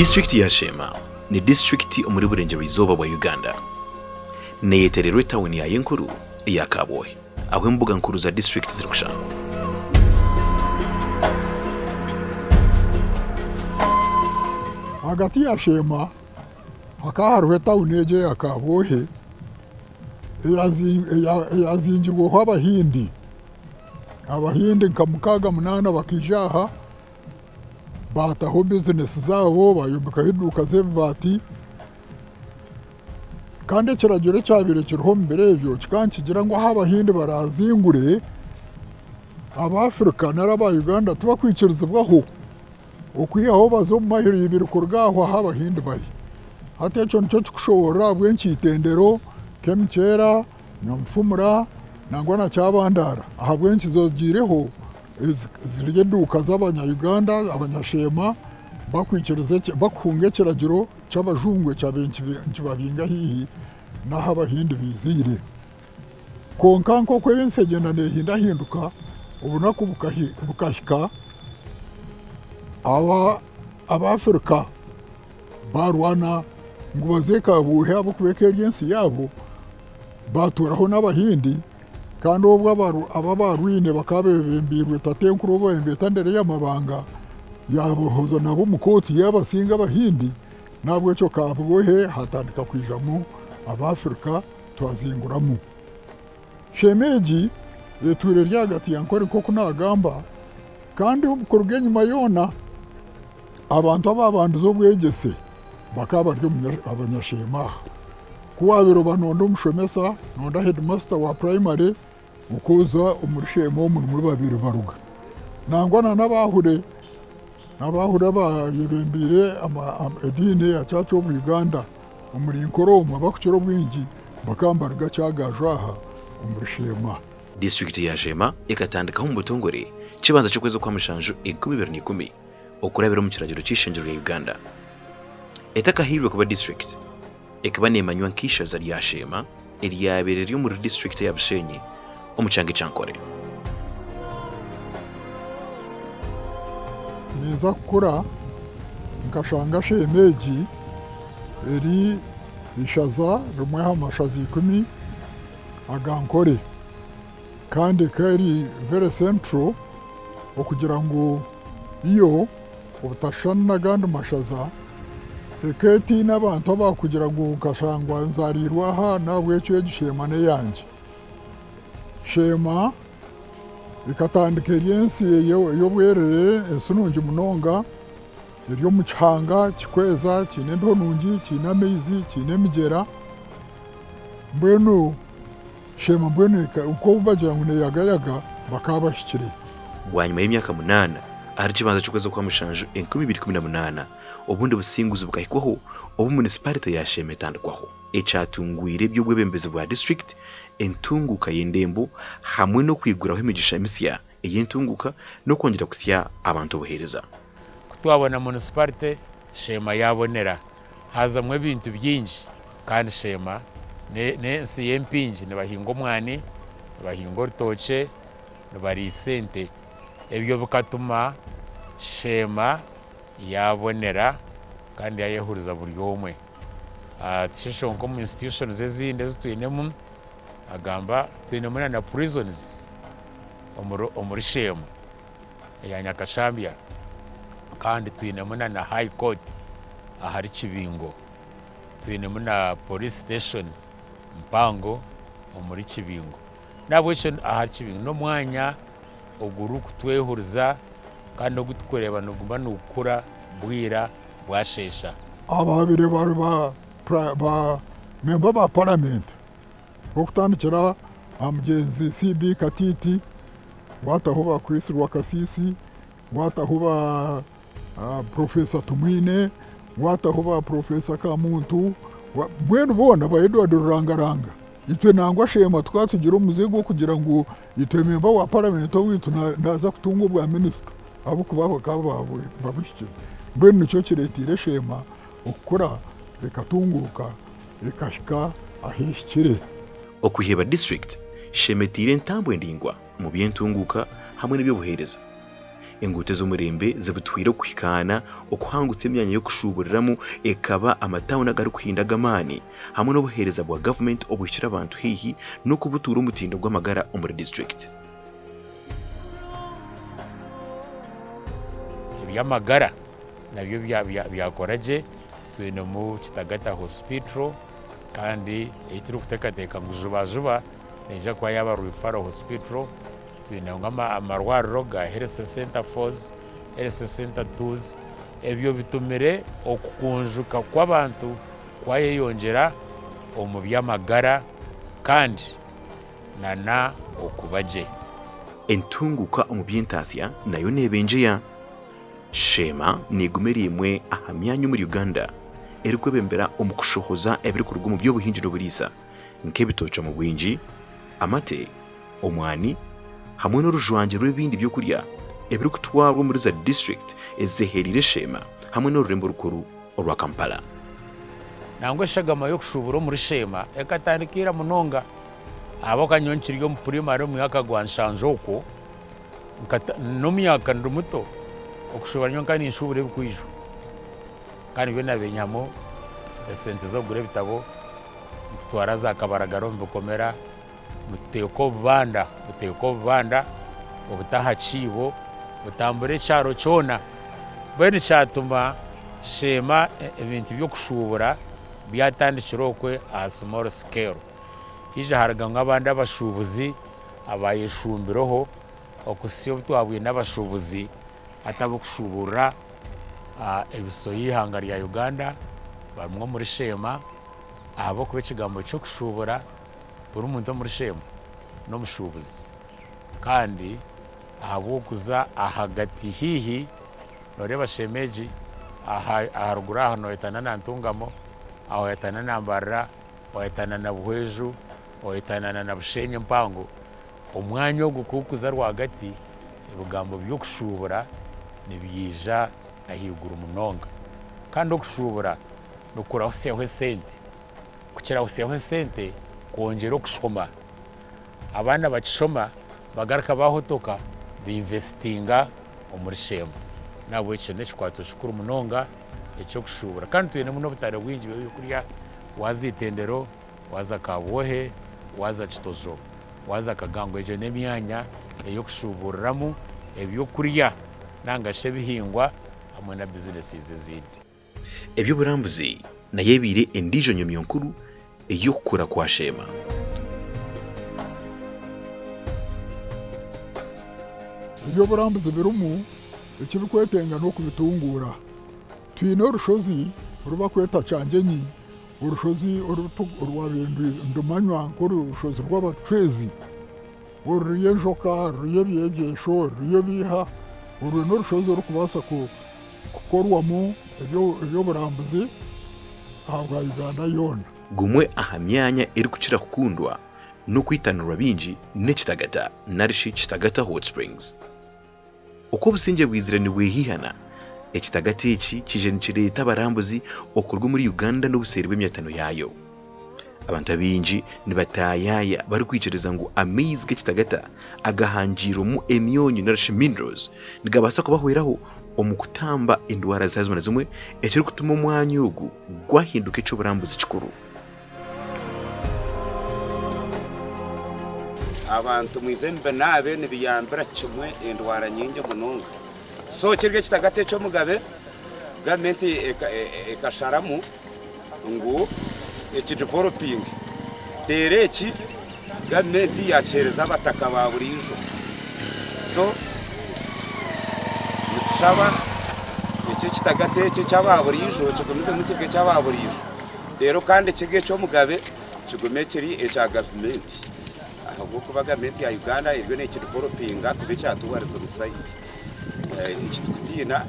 District ya Sheema ni district omuri burengerazuba bwa Uganda. Neyetererwe town ya Yenkuru ya Kabale, aho imbuga nkuru za district zirikushana. Hagati ya Sheema hakaharwe town eje ya Kabale yazingirwaho abahindi nka mukaga munana bakijaha bataho business zabo bayombeka iduka z'ebibati kandi kiragire cyabire kiriho mbere y'ibyo kikankigira ngo abahindi barazingure Abafrika n'aba Uganda tubakwikirizibwaho okwiyaho bazo mu mahiro y'ibirikorwaho abahindi bari hatecho nicyo kushobora bwenki itendero kemkera nyamfumura nangwa na cyabandara aha bwenki zogireho zirye duka z'abanya-Uganda abanyashema bakwikirize bakunge kiragiro cy'abajungwe cyabenki babinga hihi naho abahindi bizire konkanko kwebensegenda Nehinda hinduka ubunako bukahika Abafrika barwana ngo bazeka buhe abo kubeka eriensi yabo baturaho n'abahindi kandi ubwo aba barwine bakabebembirwe tatenkuru bo embeta ndere y'amabanga yabohozo nabo mukoti yabasinga abahindi nabwo cyo kabwohe hatandika kwijamo Abafrika twazinguramo shemeji yeture ryagati yankore koko nagamba kandi ubukorwe nyuma yona abantu ababanduzo Obwegyese bakaba ryo abanyashema kuwabiro banondo umushomesa nonda headmaster wa primary ukuza umurishemo muri babiri baruga nangwana n'abahure bayebembire edine ya Church of Uganda umuri Nkoroma bakukiro bwingi bakambarga cyagajaha umurishema. District ya Sheema ikatandikaho mu butongore kibanza cyo kwezi kwa mushanju 2010 okurabira mu kiragiro cy'ishenjero ya Uganda. Etakahirwe kuba district ekaba nemanywa nkisha za ya Sheema eryaberera yo muri district ya Bushenyi omucyange cyankore. Neza kukura nkashanga shemeji eri ishaza rumwe hamashazi 10 agankore kandi kari very central okugira ngo iyo ubutashana gandi mashaza eketi n'abantu abakugira ngo kashangwa nzarirwaha nabwe cyo gishema ne yanje Sheema ikatandika eriensi yo bwerere ensunungi munonga eryo mu kihanga kikweza kinembeho nungi kinameizi kinemigera mbwenu Sheema mbwenu uko bagira ngo yagayaga bakabashikire wanyuma y'imyaka 8 ari kibanza cyo kweza kwa mushanju 2018 ubundi businguzi bukahikwaho ubu municipality ya Sheema itandikwaho ecatungwire by'ubwebembezi bwa district entunguka y'endembo hamwe no kwiguraho imigisha imisya y'entunguka no kongera kusya abantu bohereza kutwabona municipality Sheema yabonera hazamwe ibintu byinshi kandi Sheema nensi yempinji nebahinga omwani nebahinga orutoke nebarisente ebyo bukatuma Sheema yabonera kandi yayehuriza buri omwe tishesho nko mu institutions ezindi ezitwinemu agamba twinemu na prisons omuri Sheema ya Nyakashambya kandi twinemu na high court ahari Kibingo twinemu na police station mpango omuri Kibingo nabwo cyo ahari Kibingo no mwanya oguru kutwehuriza kandi ogutukoreba nogumba nukura bwira bwashesha ababire bari ba member ba parliament okutandikira amugezi CB Katiti watahuba Chris Rwakasisi watahuba Professor Tumwine watahuba Professor Kamuntu bwenu bona ba Edward Rangaranga itwe nangwa Sheema twatugira umuzigo kugira ngo itwe member wa parliament witu ndaza kutunga bwa minister abo kubaho kababo babishye mbwenu nicyo kiretire Sheema okura ekatunguka ekashika ahishikire okuheba district shemetire ntambo endingwa mu byentunguka hamwe n'ibyo buhereza engute z'umurembe zibutwire kwikana okuhangutse emyanya yo kushuburiramu ekaba amatawuni agari kuhindaga amaani hamwe n'obuheereza bwa government obwishyura abantu hihi n'okubutuura omutindo gw'amagara omuri district. Eby'amagara nabyo byakoraje twinemu Kitagata hospital kandi ekituri kuteekateeka ngu juba neija kuba yaba Rwampara hospital twinemu amarwariro ga health center 4 health center 2 ebyo bitumire okukunjuka kw'abantu kwayeyongera omu by'amagara kandi nana okubaje. Entunguka omu by'entaasya nayo neebenjeya. Sheema nigumira imwe aha myanya muri Uganda erikwebembera omu kushohoza ebiri kuruga mu by'obuhingi n'oburiisa nk'ebitooki mu bwingi, amate, omwani hamwe n'orujwangiro rw'ebindi by'okurya ebiri kutwarwa muri za district ezeherire Sheema hamwe n'orurembo rukuru orwa Kampala. Nangwa eshagama y'okushubura muri Sheema ekatandikira munonga abo kanyonkiryo mu primary mu myaka gwa nshanjo okwo n'omuyaka ndi muto okushubura nyonka ninshubura ebikwijo kandi byo nabenyamo esente zo kugura ebitabo ntitwara za kabaragaro mbikomera muteeko obubanda obutaha kiibo butambura ekyaro kyona bwenu kyatuma Sheema ebintu by'okushubura byatandikira okwe aha small scale hija haraga nk'abandi abashubuzi abayeshumbireho okusiya obutwabwine n'abashubuzi atabo kushubura ebiso y'ihanga rya Uganda bamwe muri Sheema abo kuba ekigambo cyo kushubura buri muntu muri Sheema n'omushubuzi kandi ahabwokuza ahagati hihi noreba Shemeji aharuguru aha noyetana na Ntungamo aho yetana na Mbarara oyetana na Buhweju oyetana na Bushenyi Mpango omwanya ogwo kukuza rwagati ebigambo by'okushubura nibyija ahiguru munonga kandi okushubura nokuraho seho sente kukiraho seho sente kwongera okushoma abana bakishoma bagaruka bahotoka binvestinga omuri Sheema nabo ekyo nekikwato kikuru munonga ekyo kushubura kandi tuyine muno butare bwingi byokurya waza itendero waza Kabuhe waza Kitozo waza Kagangwe egyo n'emyanya ey'okushuburiramu ebyokurya nangashe bihingwa hamwe na businesses ezindi. Eby'oburambuzi naye ebire endijo nyomyo nkuru ey'okukura kwa Sheema. Eby'oburambuzi birimu ekibikwetenga n'okubitungura twine orushozi orubakweta Kyanjenyi orushozi ndumanywa nk'orushozi rw'abacwezi oruriyo enjoka oruriyo ebyegesho oruriyo biha orwo n'orushozi orukubasa kukorwamu eby'oburambuzi aha bwa Uganda yoona. Gumwe aha myanya eri kukira kukundwa n'okwitanirwa bingi n'Ekitagata narishi Kitagata Hot Springs. Uko obusinge bwizire nibwehihana Ekitagata eki kije nikireeta abarambuzi okurwa muri Uganda n'obuseeri bw'emyatano yayo. Abantu abingi nibatayaya bari kwikyereza ngu amaizi g'Ekitagata agahangiiremu emyonyo narishi minerals nigabasa kubahweraho omu kutamba endwara zimwe na zimwe ekiri kutuma omwanya ogu gwahinduka ekyoburambuzi kikuru. Abantu mwizembe nabe nibiyambira kimwe endwara nyingi munonga so kirwe Ekitagata ekyomugabe gavumenti ekasharamu ngu ekideveloping tere eki gavumenti yakyereza abataka ba buriijo so nikishaba ekyo Ekitagata ekyo kyaba buriijo kigumize mu kirwe kyaba buriijo rero kandi ekirwe ekyomugabe kigume kiri ekya gavumenti ahubwo gavumenti ya Uganda iryo nekidevelopinga kuba ekyatuwariza omusayiti ekitukutina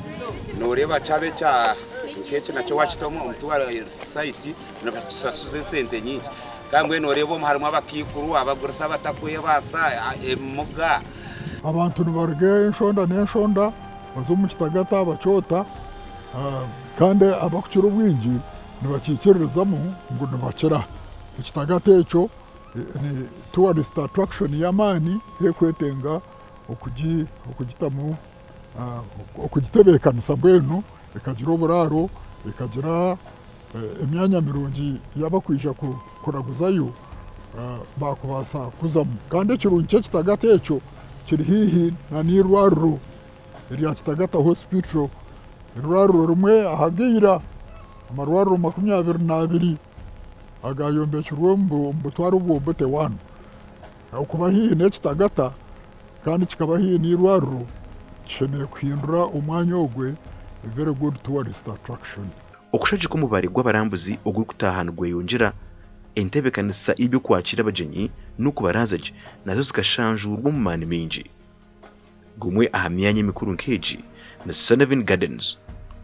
noreba kyabe kya nk'eki nakyo wakitomo omutwara sayiti nabakisasuza esente nyingi kandi noreba omu harimu abakiikuru abagurisa batakwebasa emuga abantu nibaruga enshonda n'enshonda baza omu Kitagata bakyota kandi abakukira obwingi nibakiikiririzamu ngu nibakira Ekitagata ekyo ni tourist attraction y'amaani ekwetenga okugitamu okugitebeekanisa mbwenu ekagira oburaro ekagira emyanya mirungi yabakwija kuraguzayo bakubaasa kuzamu kandi ekirungi ky'ekitagata ekyo kiri haihi n'irwariro erya Kitagata hospital irwariro rimwe ahagaira amarwariro 22 agayombekirwe mu butwaro bw'obuti 1 okuba haihi n'ekitagata kandi kikaba haihi n'irwariro kishemereire kuhindura omwanya ogwe a very good tourist attraction. Okushaji k'omubare gw'abarambuzi oguri kutahana gweyongyera entebekanisa y'ebyokwakira abagyenyi n'okubarazaji nazo zikashanjurwa omu maani maingi. Gumwe aha myanya emikuru nk'egi na Seven Gardens,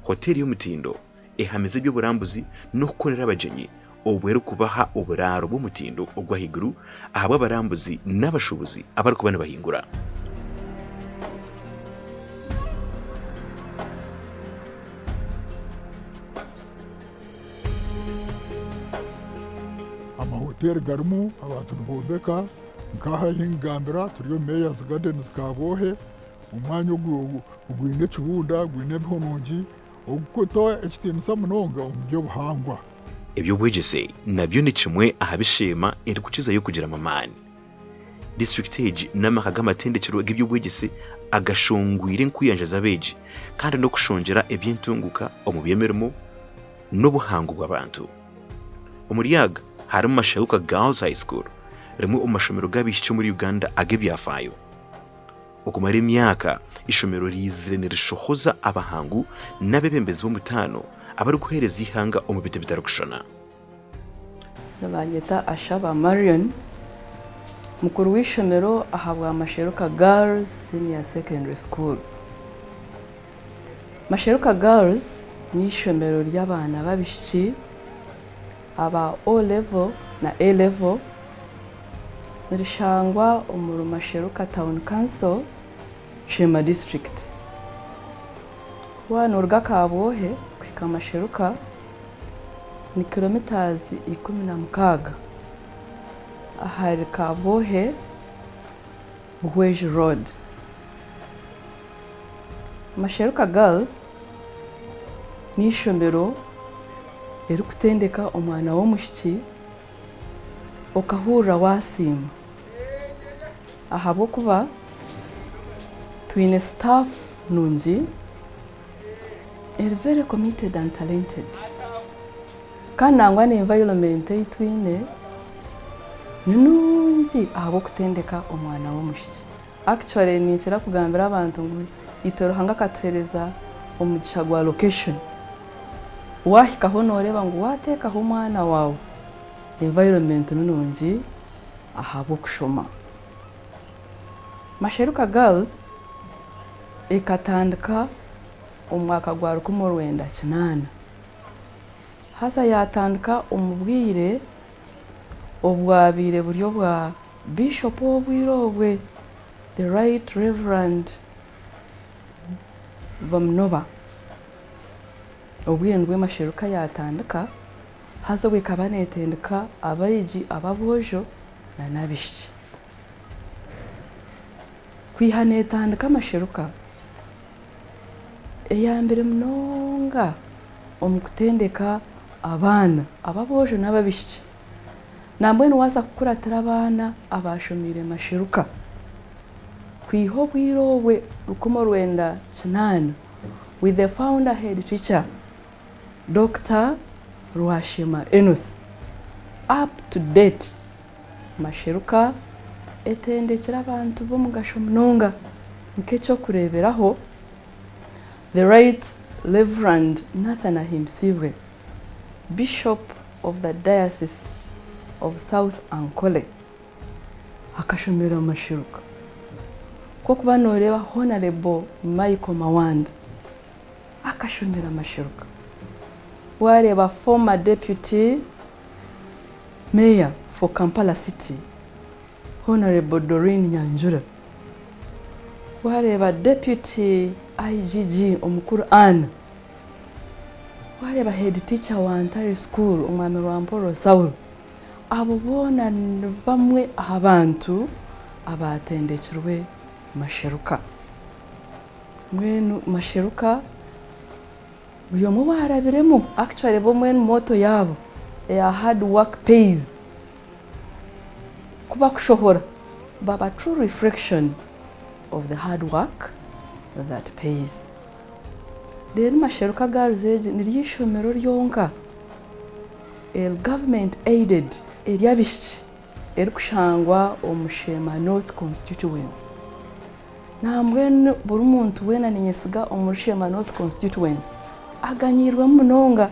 hoteri y'omutindo ehamize eby'oburambuzi n'okukorera abagyenyi obwere kubaha oburaro bw'omutindo ogw'ahaiguru ahabwa abarambuzi n'abashubuzi abarikuba nibahingura. Amahoteri garimu abantu nibombeka nkaha hingambira turiyo Mayor's Gardens Kabohe umwanya ogwine ekibunda gwine ebihonongi ogukuta ekitiinisa munonga omu by'obuhangwa. Eby'obwegyese nabyo ni kimwe aha bisheema erikukizayo kugira amaani. District egi n'amaka g'amatendekero g'ebyobwegyese agashongwire nkuyanja abeegi kandi n'okushongyera eby'entunguka omu by'emirimo n'obuhango bw'abantu. Omuryaga harimu Masharuka Girls High School rimwe omu mashomero g'abaishiki muri Uganda ag'ebyafaayo. Okumara emyaka ishomero riizire nirishohoza abahangu n'abebembezi b'omutaano abarikuheereza ihanga omu biti bitarikushushana. Nabanyeta Ashaba Marion mukuru w'ishomero ahabwa Masharuka Girls Senior Secondary School. Masharuka Girls ni ishomero ry'abaana b'abaishiki aba O level na A level nirishangwa omu Masharuka Town Council Sheema District. Wano oruga Kabohe kuhika Masharuka ni kilometers 16 ahari Kabohe Buhweji Road. Masharuka Girls ni ishomero erikutendeka omwana w'omushiki okahurira wasiima ahabw'okuba twine staff nungi eri very committed and talented kandi nangwa n'environment ei twine ni nungi ahabw'okutendeka omwana w'omushiki. Actually ninkira kugambira abantu ngu itorohanga katuhereza omugisha gwa location wahikaho nooreba ngu wateekaho omwana waawe environment nungi ahabw'okushoma. Masharuka Girls ekatandika omu mwaka gwa 1998 hasa yatandika omu bwire obwabiire buri obwa Bishop w'obwire obwe the Right Reverend Bamunoba. Obwire nibwe Masharuka yatandika haza bwekaba netendeka abaigi ababwojo na n'abaishiki. Kwiha netandika Masharuka eyambere munonga omu kutendeka abaana ababwojo n'abaishiki nambwenu waza kukuratira abaana abashomire Masharuka kwiha obwire obwe 1998 with the founder head teacher Dr. Rwashema Enos. Up to date Masharuka etendekera abantu b'omugasho munonga nk'ekyokureeberaho the Right Reverend Nathana himself, Bishop of the Diocese of South Ankole akashomera Masharuka. Kokuba nooreba Honorable Michael Mawanda akashomera Masharuka. Wareba former Deputy Mayor for Kampala City Honorable Doreen Nyanjura. Wareba Deputy IGG omukuru Anna. Wareba head teacher wa Antari School omwami Rwampara Saul. Abo bona bamwe abantu abatendekirwe Masharuka. mwenu masheruka byomu barabiremu actually bo mwenu moto yabo ya hard work pays kuba kushohora baba true reflection of the hard work that pays. Then masheruka girls age nirishomero ryonka el government aided eryabishi erikushangwa omushema North constituency. Na mbwenu buri muntu wena ninyesiga omushema North constituency aganyirwa munonga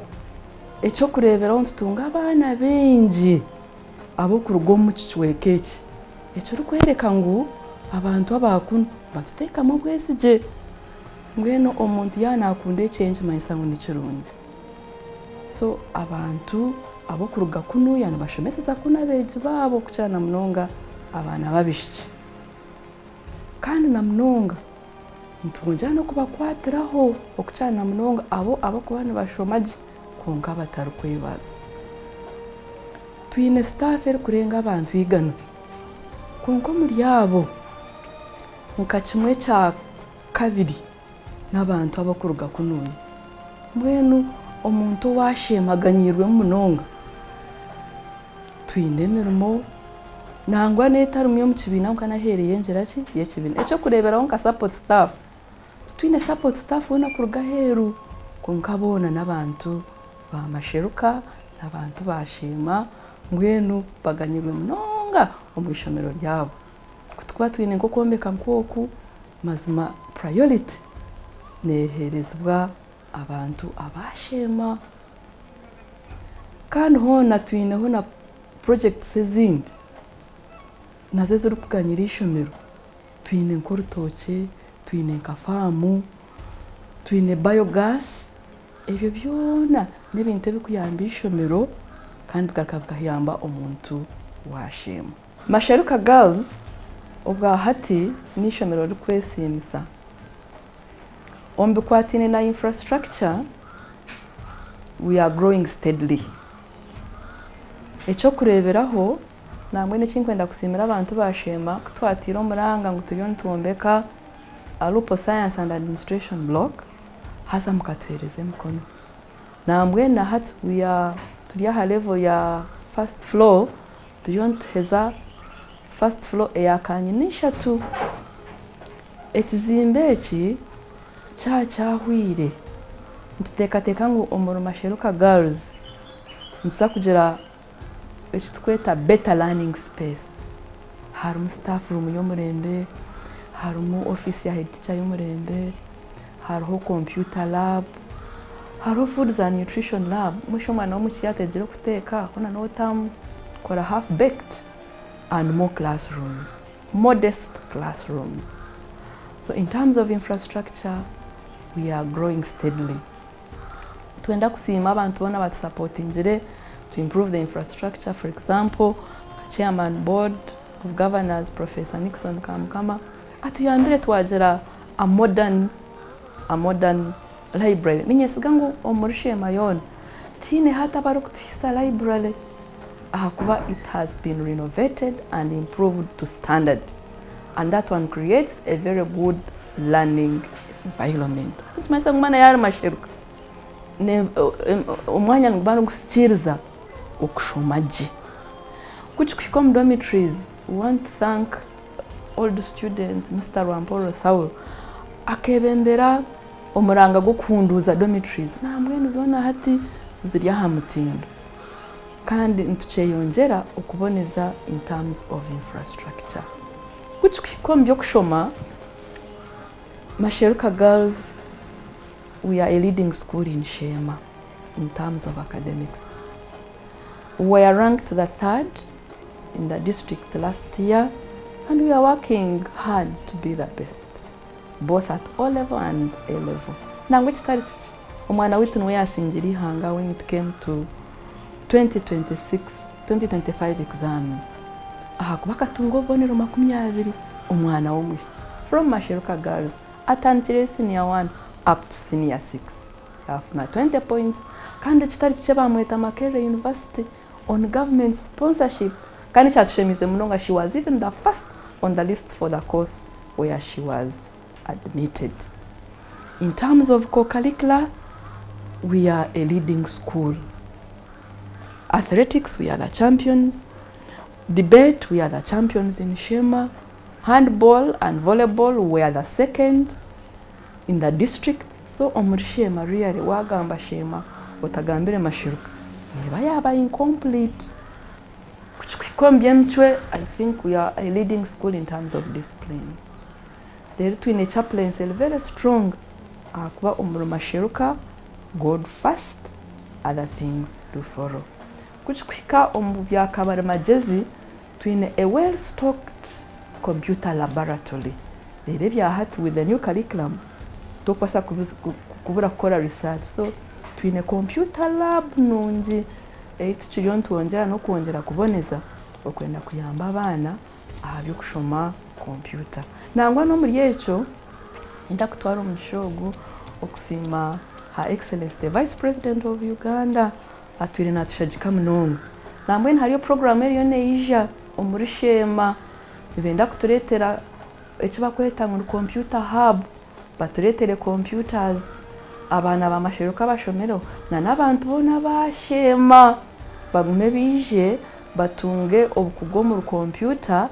ekyo kureberaho ntutunga abaana bengi abo kuruga omu kichweka eki ekyo rikwereka ngu abantu abakunu batutekamu obwesige mbwenu omuntu yanakunda ekyengi manyisa ngu nikirungi. So abantu abo kuruga kunu yanabashomeseza kuna abeegi baabo kukira na munonga abaana babishiki kandi na munonga ntungira n'okubakwatiraho okukira na munonga abo abakuba nibashomagi konka batarikwebaza. Twine staff erikurenga abantu igana konka omuri abo nka kimwe kya kabiri n'abantu abakuruga kunuuya mbwenu omuntu washemaganyirwe munonga. Twine emirimo nangwa n'etarimu y'omu kibiina nkanahereye enjira ki y'ekibiina ekyo kureberaho nka support staff. Twine support staff wena kuruga heru konka boona n'abantu ba masheruka n'abantu ba Sheema mbwenu baganyirwe munonga omu ishomero ryabo. Kutukuba twine nk'okwombeka nk'oku mazima priority neherezibwa abantu abashema kandi hoona twineho na projects ezindi nazo zirikuganyira ishomero. Twine nk'orutookye, twine nka faamu, twine biogas, ebyo byona n'ebintu ebikuyamba ishomero kandi bikayamba omuntu washema. Masheruka girls obwa hati n'ishomero rikwesimisa ombikwatine na infrastructure we are growing steadily. Ekyo kureberaho namwe nekinkwenda kusimira abantu bashema kutwatira omuranga ngu turiyo nitwombeka alupo science and administration block hasa mukatwereze emikono nambwe na hati we are turi aha level ya first floor turiyo nituheza first floor eyakanye n'eshatu. Ekizimbe eki kyahwire nituteekateeka ngu omuri masheruka girls nituza kugira ekitukweta better learning space. Harimu staff room y'omurembe, harimu office ya head teacher y'omurembe, hariho computer lab, hariho foods and nutrition lab. Mwisho omwana w'omwishiki yategire okuteeka hona n'otamu kora half baked and more classrooms, modest classrooms. So in terms of infrastructure we are growing steadily. Twenda kusiima abantu bona batusupportingire to improve the infrastructure. For example, Chairman Board of Governors Professor Nixon Kamukama atuyambire twagira a modern library. Ninyesiga ngu omuri Sheema yoona tiine hata barikutuhisa library ahakuba it has been renovated and improved to standard, and that one creates a very good learning environment. Kimanyisa ngu mwana yari masheruka omwanya ngubana gusikiriza okushomagi kuchikuhika omu dormitories. We want to thank all the students Mr. Rwampara akebembera omuranga gw'okuhunduuza dormitories nambwenu zoona hati ziri aha mutindo kandi nitukyeyongyera okuboneza in terms of infrastructure. Kuchikuhika omu by'okushoma masheruka girls we are a leading school in Sheema in terms of academics. We are ranked the 3rd in the district last year, and we are working hard to be the best, both at O level and A level. Nangwe kitari kiki omwana witu niwe yasingira ihanga when it came to 2025 exams. Ahakuba katunga obubonero 20 omwana w'omwishiki from Masheruka girls atandikire senior 1 up to senior 6 yafuna 20 points kandi kitari kiki bamweta Makerere University on government sponsorship kandi kyatushemize munonga. She was even the first on the list for the course where she was admitted. In terms of co-curricula, we are a leading school. Athletics, we are the champions. Debate, we are the champions in Sheema. Handball and volleyball, we are the second in the district. So omuri Sheema really wagamba Sheema otagambire mashiruka eba yaba incomplete. Emitwe, I think we are a leading school in terms of discipline. There twine chaplains very strong. Kuba omuri mashiruka, God first, other things to follow. Kuchkwika omu bya Kabale magezi twine a well-stocked computer laboratory. There bya hati with the new curriculum tokwasa kubura kukora research. So twine computer lab nungi tukiriyo ntwongera no kwongera kuboneza okwenda kuyamba abaana ahabyo kushoma computer. Nangwa no muri ekyo nda kutwara omushogo okusima Her Excellency the Vice President of Uganda atwire natushagika munonga. Nambwe hariyo program eriyo neija omuri Sheema benda kuturetera ekibakweta mu computer hub baturetere computers abana bamashiruka bashomero na nabantu bona ba Sheema bagume bije batunge obukugo mu computer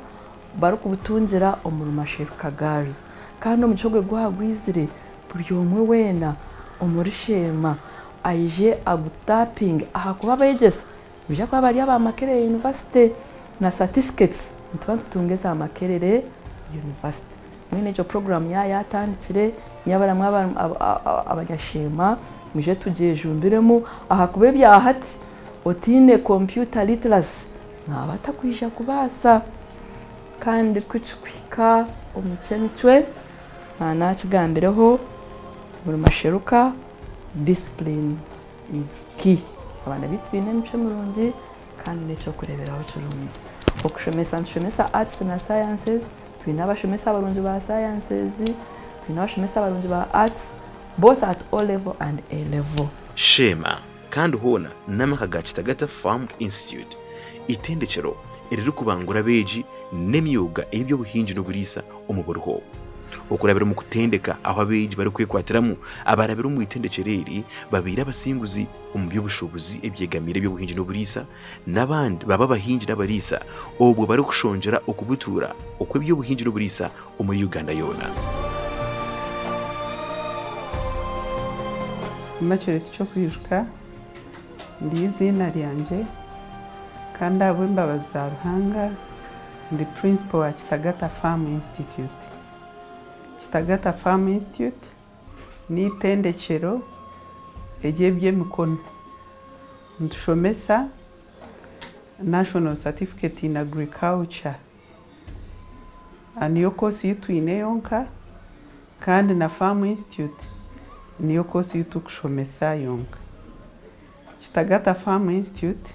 bari kubutungira omuri mashiruka girls kandi omuchogwe gwagwizire buri omwe wena omuri Sheema aije agutaping ahakuba Obwegyese bija kwa bari aba Makerere University na certificates ntubantu tungeza Makerere University. Mwine jo program yatandikire nyabara abanyasheema muje tujejumbiremo ahakube bya hati otine computer literacy nabata kwisha kubasa kandi kuchkwika omuchemitwe na kigambireho muri masheruka discipline is key. Abana bitu bine miche murungi kandi necho kureberaho kirungi okushomesa arts na sciences twina abashomesa abarungi ba sciences twina abashomesa abarungi ba arts both at O level and A level. Sheema kandi hona n'amaka ga Kitagata Farm Institute itendekero eriri kubangura beji n'emyuga ebyo buhinji n'oburisa omuburuho okurabira mu kutendeka aho abeji bari kwekwatiramo abarabira mu itendekereri babira abasinguzi mu by'ubushobozi ebyegamire byo buhinji n'oburisa n'abandi baba bahinji n'abarisa obwo bari kushonjera okubutura okwebyo buhinji n'oburisa muri Uganda yona. Macyoreti cyo kwijuka ndi izina ryanje kandi abo mbabaza Ruhanga ndi principal wa Kitagata Farm Institute. Kitagata Farm Institute ni itendekero egebye mikono ntushomesa National Certificate in Agriculture aniyo kosi yitwine yonka kandi na Farm Institute niyo kosi yitukushomesa yonka. Kitagata Farm Institute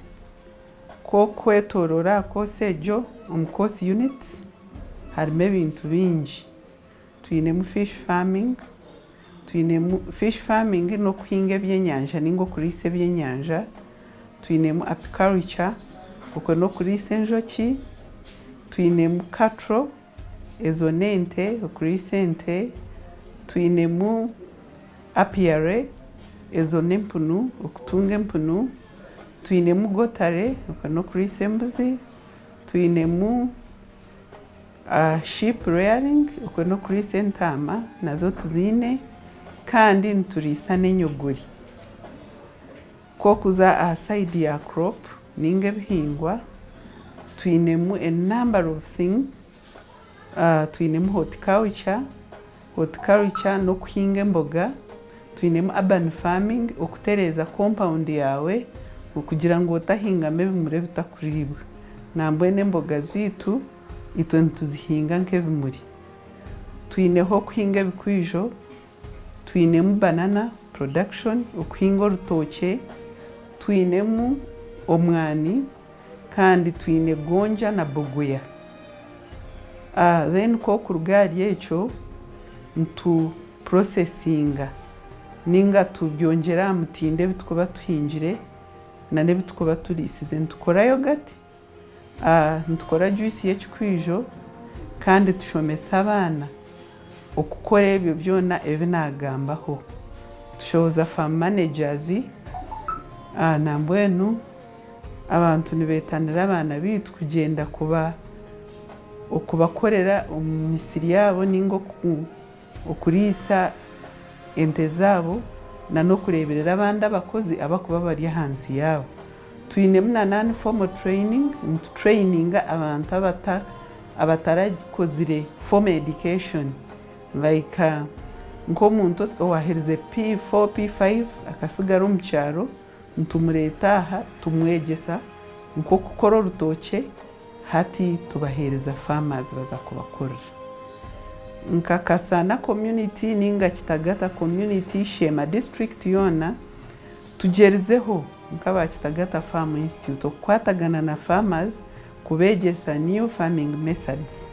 ko kwetorora kosejo omukosi units harimo ebintu bingi. Twinemu fish farming, twinemu fish farming no kuhinga ebyenyanja ningo kurisa ebyenyanja, twinemu apiculture kuko no kurisa enjoki, twinemu cattle ezo nente okurisa ente, twinemu apiary ezo nempunu okutunga empunu, twinemu gotare kuko no kurisa embuzi, twinemu sheep rearing uko no kurisa entama nazo tuzine kandi nturisa n'enyoguri ko kuza side ya crop ninge bihingwa twinemu a number of things. Twinemu horticulture no kuhinga emboga, twinemu urban farming okutereza compound yawe okugira ngo otahinga mebimure bitakuribwa nambwe n'emboga zitu itwe ntuzihinga nk'ebimuri. Twineho kuhinga ebikwijo, twinemu banana production okuhinga orutoke, twinemu omwani kandi twine gonja na bogoya. Then ko kurugari ekyo ntu processinga ninga tubyongera mutinde bitukuba tuhingire na ne bitukuba turisize ntukora yogurt, ntukora juice y'ekikwijo kandi tushomesa abana okukora ebyo byona ebinagambaho tushoboza farm managers na mbwenu abantu nibetanira abana bitu kugenda okubakorera omumisiri yabo ningo okurisa ente zabo na no kureberera abandi abakozi abakuba bari hansi yabo twine muna formal training abantu abatarakozire formal education like nk'omuntu owahereze P4 P5 akasigara mu cyaro ntumureta aha tumwegesa nko gukora urutoke hati tubahereza farmers baza kubakorera nkakasana community ninga Kitagata community Sheema district yona tugerizeho nkaba Kitagata Farm Institute okwatagana na farmers kubegesa new farming methods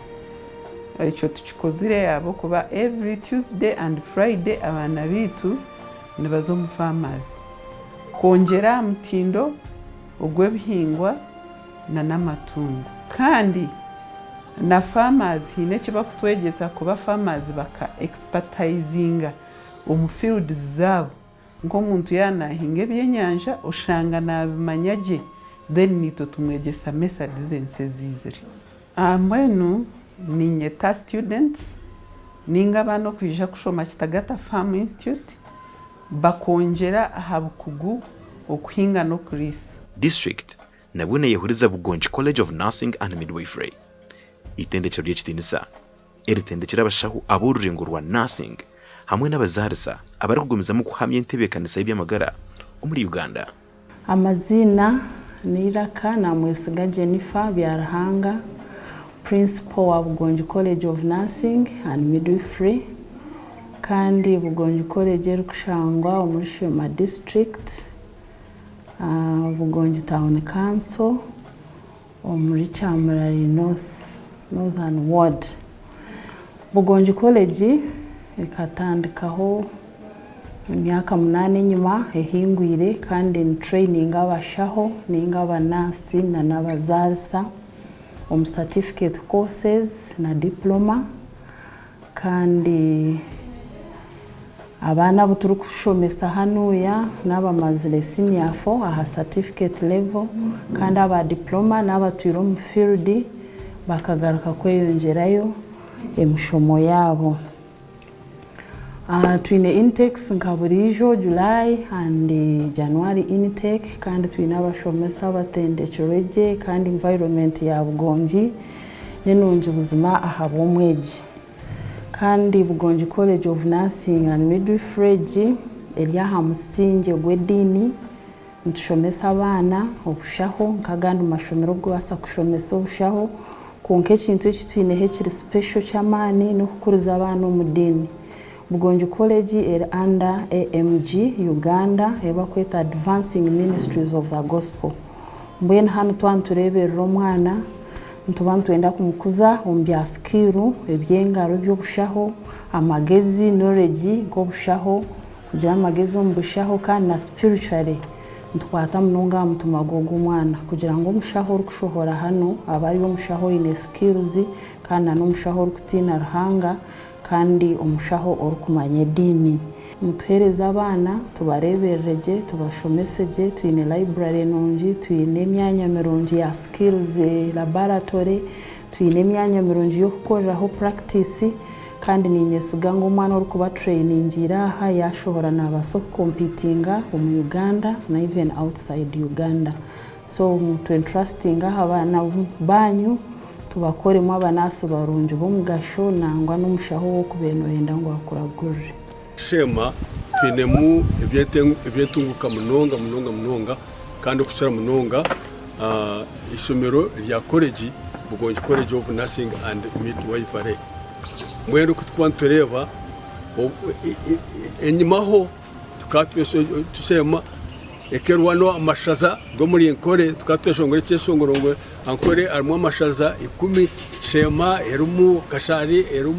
ekyo tukikozire yabo kuba every Tuesday and Friday abana bitu nibazo mu farmers kongera mutindo ogwebihingwa na namatungo kandi na farmers hine kiba kutwegesa kuba farmers baka expertisinga omu field zabo ngo muntu yanahinga ebyenyanja ushanga nabimanyaje then nito tumwegesa methods ensezizire mwenu ninyeta students ninga bano kwija kushoma Kitagata Farm Institute bakongera habukugu okuhinga no kurisa district nabwo yehuriza Bugonji College of Nursing and Midwifery itendekero ry'ekitinisa eritendekera abashaho abururengo rwa nursing hamwe n'abazarisa abari kugomezamo kuhamya entebekanisa y'byamagara muri Uganda. Amazina niraka na Mwesiga Jennifer Byarahanga, principal wa Bugonji College of Nursing and Midwifery kandi Bugonji College rukushangwa muri Sheema district, Bugonji Town Council muri Chamuka Northern Ward. Bugonji College ikatandikaho imyaka 8 nyuma Ageihangwe kandi ni training abashaho ninga abanasi na nabazarisa certificate courses na diploma kandi abana buturu kushomesa hanuya n'abamazire senior 4 aha certificate level kandi aba diploma n'abatwiro mu field bakagaruka kweyongerayo emishomo yabo. Twine intakes nkaburijo July and January intake kandi twine abashomesa batendekereje kandi environment ya Bugonji nenonje ubuzima ahabo mweji kandi Bugonji College of Nursing and Midwifery eri aha musinge gwedini ntushomesa abana obushaho nkagandi mashomero gwasa kushomesa obushaho konke kintu ekitwine hekiri special chamani no kukuriza abana omudini. Bugonji College eri under AMG Uganda eba kweta Advancing Ministries of the Gospel. Mbwene hano twantureberera omwana ntubantwenda kumukuza ombya skill ebyengaro byobushaho amagezi knowledge ngobushaho kugira amagezi ombushaho kandi na spiritually ntwata munonga mutumagogo omwana kugira ngo omushaho rukushohora hano abari omushaho ine skills kandi n'omushaho rukutina ruhanga kandi omushaho orukumanya dini. Mutuhereza abana tubarebereje tubashomeseje twine library nonji twine emyanya mironji ya skills laboratory twine emyanya mironji yo kukoreraho practice kandi ninyesiga ngo omwana orukuba trainingira aha yashohora nabaso competinga mu Uganda na even outside Uganda. So mutu entrusting abana banyu tubakoremo abanasi barunje bo mugasho nangwa n'omushaho wo kubenoyenda ngo akuragurire. Sheema twinemu ebyetunguka munonga kandi okushara munonga ishomero lya college Bugonji College of Nursing and Midwifery. Mwero kutwantureba enyimaho tukatwesho tusema ekerwano amashaza go muri enkore tukatweshongore cyeshongorongwe ankore arimo amashaza 10 Sheema erumu kashari erumu